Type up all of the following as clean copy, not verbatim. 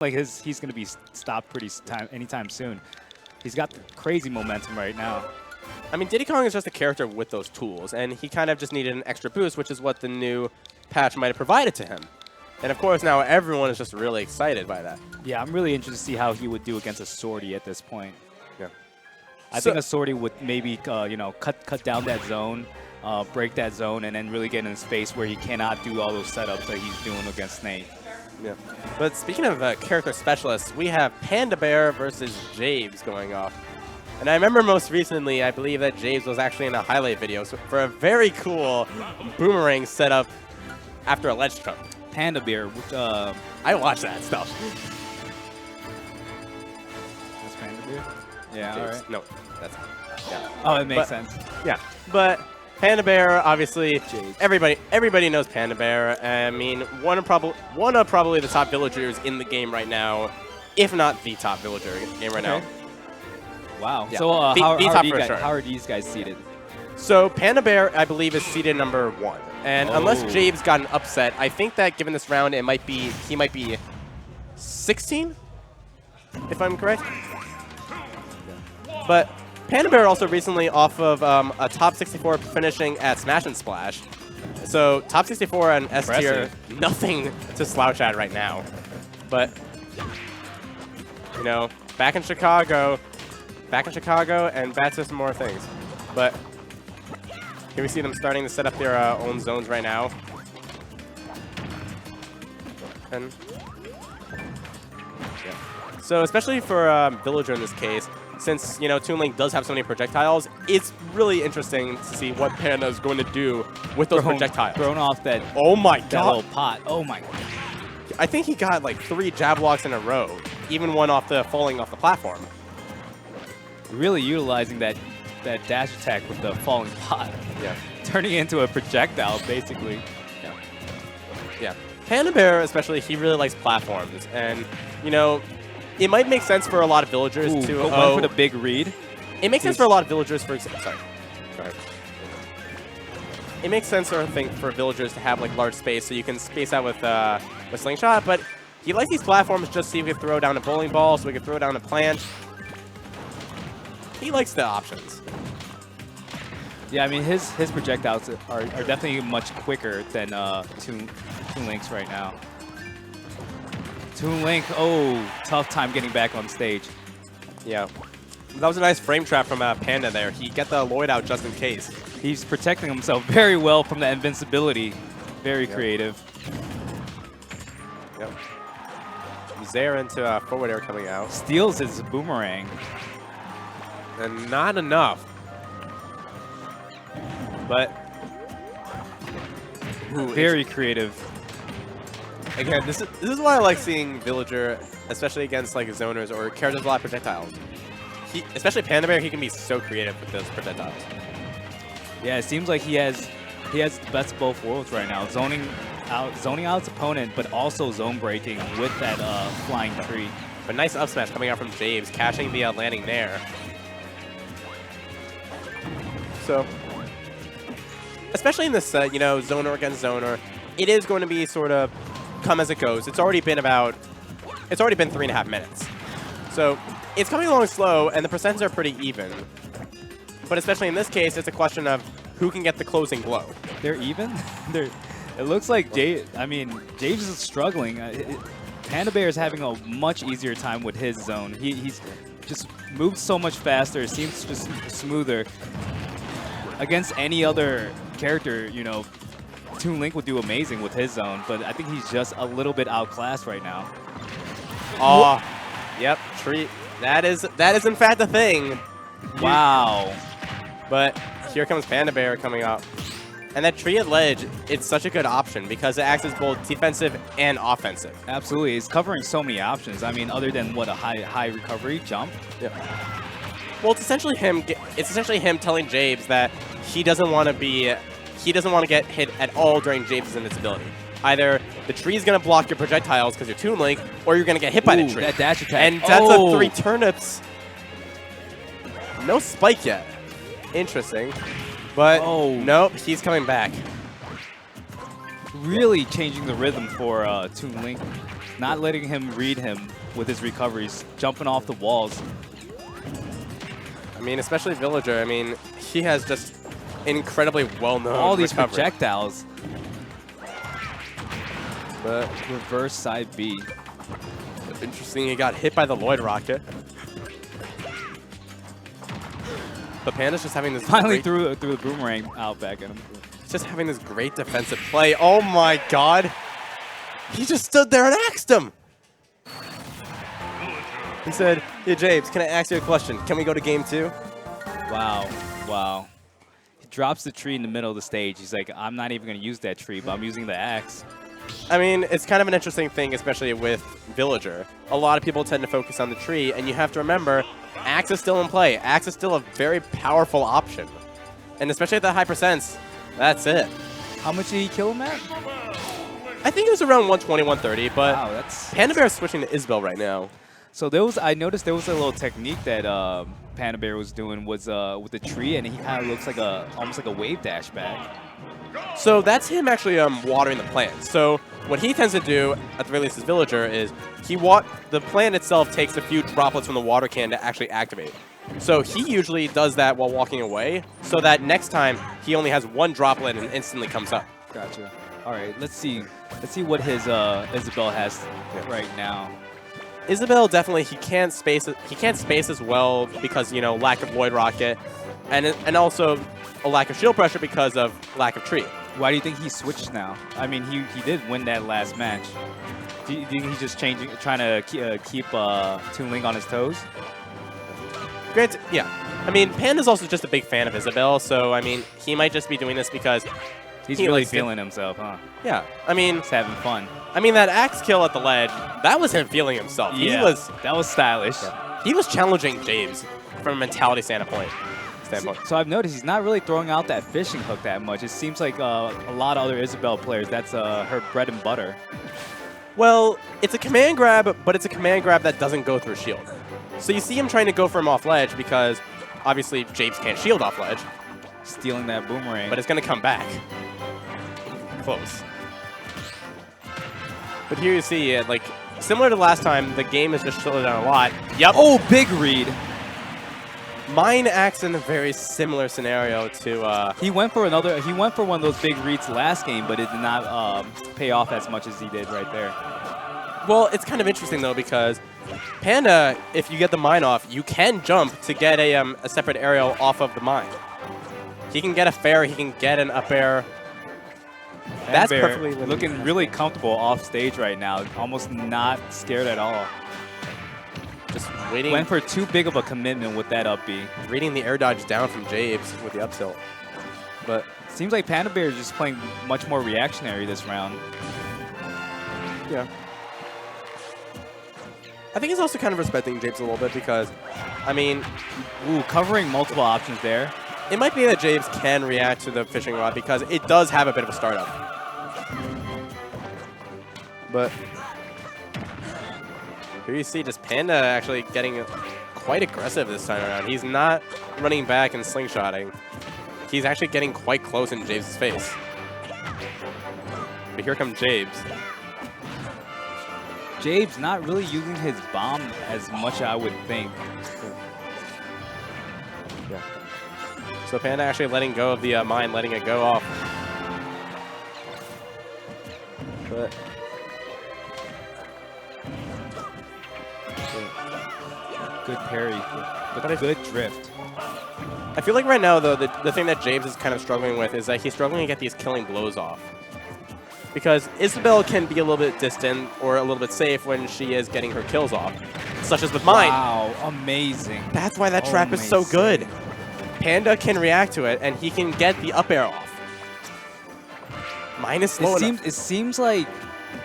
like he's going to be stopped anytime soon. He's got crazy momentum right now. I mean, Diddy Kong is just a character with those tools, and he kind of just needed an extra boost, which is what the new patch might have provided to him. And of course, now everyone is just really excited by that. Yeah, I'm really interested to see how he would do against a Swordy at this point. Yeah. I think a Swordy would maybe, you know, cut down that zone, break that zone, and then really get in his face where he cannot do all those setups that he's doing against Nate. Yeah. But speaking of character specialists, we have Panda Bair versus James going off. And I remember most recently, I believe that James was actually in a highlight video for a very cool boomerang setup after a ledge trump. Panda Bair, which, I watch that stuff. That's Panda Bair? Yeah, James. all right. No, that's yeah. Oh, it makes sense. Yeah, but Panda Bair, obviously, Jade. everybody knows Panda Bair. I mean, one of probably the top villagers in the game right now, if not the top villager in the game right now. Wow. Yeah. So how are these guys seated? So Panda Bair, I believe, is seated number 1. And unless James got an upset, I think that given this round, he might be 16, if I'm correct. But Panda Bair also recently off of a top 64 finishing at Smash and Splash. So top 64 and S tier, nothing to slouch at right now. But, you know, back in Chicago and back to some more things. But here we see them starting to set up their own zones right now. And yeah. So especially for Villager in this case, since, you know, Toon Link does have so many projectiles, it's really interesting to see what Panda is going to do with those projectiles. Thrown off that, oh my that god, little pot. Oh my god. I think he got like 3 jab blocks in a row, even one falling off the platform. Really utilizing that dash attack with the falling pot. Yeah. Turning it into a projectile, basically. Yeah. Yeah. Panda Bair, especially, he really likes platforms. And, you know, it might make sense for a lot of villagers to go for the big read. It makes sense for a lot of villagers, for example. Sorry. Go ahead. It makes sense, I think, for villagers to have like large space, so you can space out with slingshot. But he likes these platforms just so you can throw down a bowling ball, so we can throw down a plant. He likes the options. Yeah, I mean, his projectiles are definitely much quicker than Toon Link's right now. Toon Link, tough time getting back on stage. Yeah. That was a nice frame trap from Panda there. He got the Lloyd out just in case. He's protecting himself very well from the invincibility. Very creative. Yep. He's there into forward air coming out. Steals his boomerang. And not enough. But very creative. Again, this is why I like seeing Villager, especially against like zoners or characters with a lot of projectiles. Especially Panda Bair, he can be so creative with those projectiles. Yeah, it seems like he has the best of both worlds right now. Zoning out his opponent, but also zone breaking with that flying tree. But nice up smash coming out from James, catching the landing there. So, especially in this, you know, zoner against zoner, it is going to be sort of come as it goes. It's already been 3.5 minutes. So it's coming along slow, and the percentages are pretty even. But especially in this case, it's a question of who can get the closing blow. They're even? It looks like James is struggling. Panda Bair is having a much easier time with his zone. He's just moved so much faster. It seems just smoother. Against any other character, you know, Toon Link would do amazing with his zone, but I think he's just a little bit outclassed right now. Oh, yep, tree. That is in fact a thing. Wow. But here comes Panda Bair coming up. And that tree at ledge, it's such a good option because it acts as both defensive and offensive. Absolutely, it's covering so many options. I mean, other than what, a high recovery jump. Yeah. Well, it's essentially him telling James that he doesn't want to get hit at all during James' invincibility. Either the tree is going to block your projectiles because you're Toon Link, or you're going to get hit by the tree. That dash attack. And that's a 3 turnips. No spike yet. Interesting. But nope, he's coming back. Really changing the rhythm for Toon Link. not letting him read him with his recoveries, jumping off the walls. I mean, especially Villager. I mean, he has just incredibly well-known all these recovery. projectiles. But reverse side B. Interesting, he got hit by the Lloyd rocket. But Panda's just having this finally threw the boomerang out back at him. Just having this great defensive play. Oh my God! He just stood there and axed him. He said, "Hey James, can I ask you a question? Can we go to game 2?" Wow, wow. He drops the tree in the middle of the stage. He's like, I'm not even going to use that tree, but I'm using the axe. I mean, it's kind of an interesting thing, especially with Villager. A lot of people tend to focus on the tree, and you have to remember, axe is still in play. Axe is still a very powerful option. And especially at the high percents, that's it. How much did he kill him at? I think it was around 120, 130, but wow, that's Panda Bair is switching to Isabelle right now. So I noticed there was a little technique that Panda Bair was doing was with the tree, and he kind of looks like almost like a wave dash back. So that's him actually watering the plant. So what he tends to do at the very least as Villager is the plant itself takes a few droplets from the water can to actually activate. So he usually does that while walking away, so that next time he only has one droplet and instantly comes up. Gotcha. All right, let's see what his Isabelle has right now. Isabelle definitely he can't space as well because lack of Lloyd rocket, and also a lack of shield pressure because of lack of tree. Why do you think he switched now? I mean, he did win that last match. Do you think he's just trying to keep Toon Link on his toes? Great, yeah. I mean, Panda's also just a big fan of Isabelle, so I mean, he might just be doing this because he's really feeling himself, huh? Yeah, I mean, he's having fun. I mean, that axe kill at the ledge, that was him feeling himself. Yeah, that was stylish. Yeah. He was challenging James from a mentality standpoint. So I've noticed he's not really throwing out that fishing hook that much. It seems like a lot of other Isabelle players, that's her bread and butter. Well, it's a command grab, but it's a command grab that doesn't go through shield. So you see him trying to go for him off ledge because obviously James can't shield off ledge. Stealing that boomerang. But it's going to come back. Close. But here you see it, like, similar to last time, the game has just slowed down a lot. Yep. Oh, big read. Mine acts in a very similar scenario to. He went for one of those big reads last game, but it did not pay off as much as he did right there. Well, it's kind of interesting though because Panda, if you get the mine off, you can jump to get a separate aerial off of the mine. He can get a fair, he can get an up air. That's perfectly looking really comfortable off stage right now. Almost not scared at all. Just waiting. Went for too big of a commitment with that up B. Reading the air dodge down from James with the up tilt. But seems like Panda Bair is just playing much more reactionary this round. Yeah. I think he's also kind of respecting James a little bit because, I mean... Ooh, covering multiple options there. It might be that James can react to the fishing rod because it does have a bit of a startup. But here you see just Panda actually getting quite aggressive this time around. He's not running back and slingshotting. He's actually getting quite close in James' face. But here comes James. James not really using his bomb as much, I would think. Yeah. So Panda actually letting go of the mine, letting it go off. But good parry, but a good drift. I feel like right now, though, the thing that James is kind of struggling with is that he's struggling to get these killing blows off. Because Isabelle can be a little bit distant or a little bit safe when she is getting her kills off, such as with mine. Wow, amazing. That's why that trap is so good. Panda can react to it, and he can get the up air off. Mine is slow enough. It seems like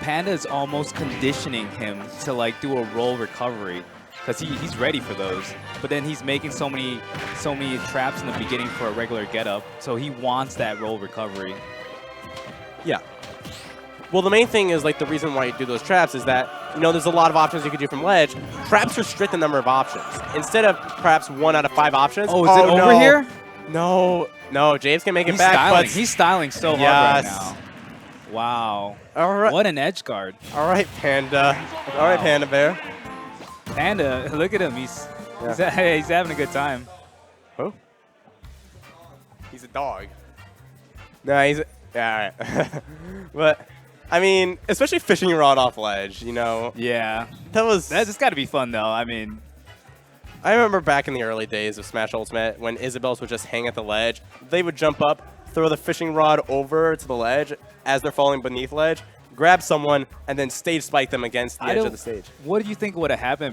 Panda is almost conditioning him to like do a roll recovery, because he's ready for those. But then he's making so many traps in the beginning for a regular getup, so he wants that roll recovery. Yeah. Well, the main thing is, like, the reason why you do those traps is that, there's a lot of options you could do from ledge. Traps restrict the number of options. Instead of perhaps 1 out of 5 options. Oh, is it over here? No, James can make it back. Styling. But he's styling so hard right now. Wow. All right. What an edge guard. All right, Panda. All right, Panda Bear. Panda, look at him. He's having a good time. Who? He's a dog. No, he's yeah. All right. But I mean, especially fishing rod off ledge, you know. Yeah. That's got to be fun though. I mean, I remember back in the early days of Smash Ultimate when Isabelles would just hang at the ledge. They would jump up, throw the fishing rod over to the ledge as they're falling beneath ledge, grab someone, and then stage spike them against the edge of the stage. What do you think would have happened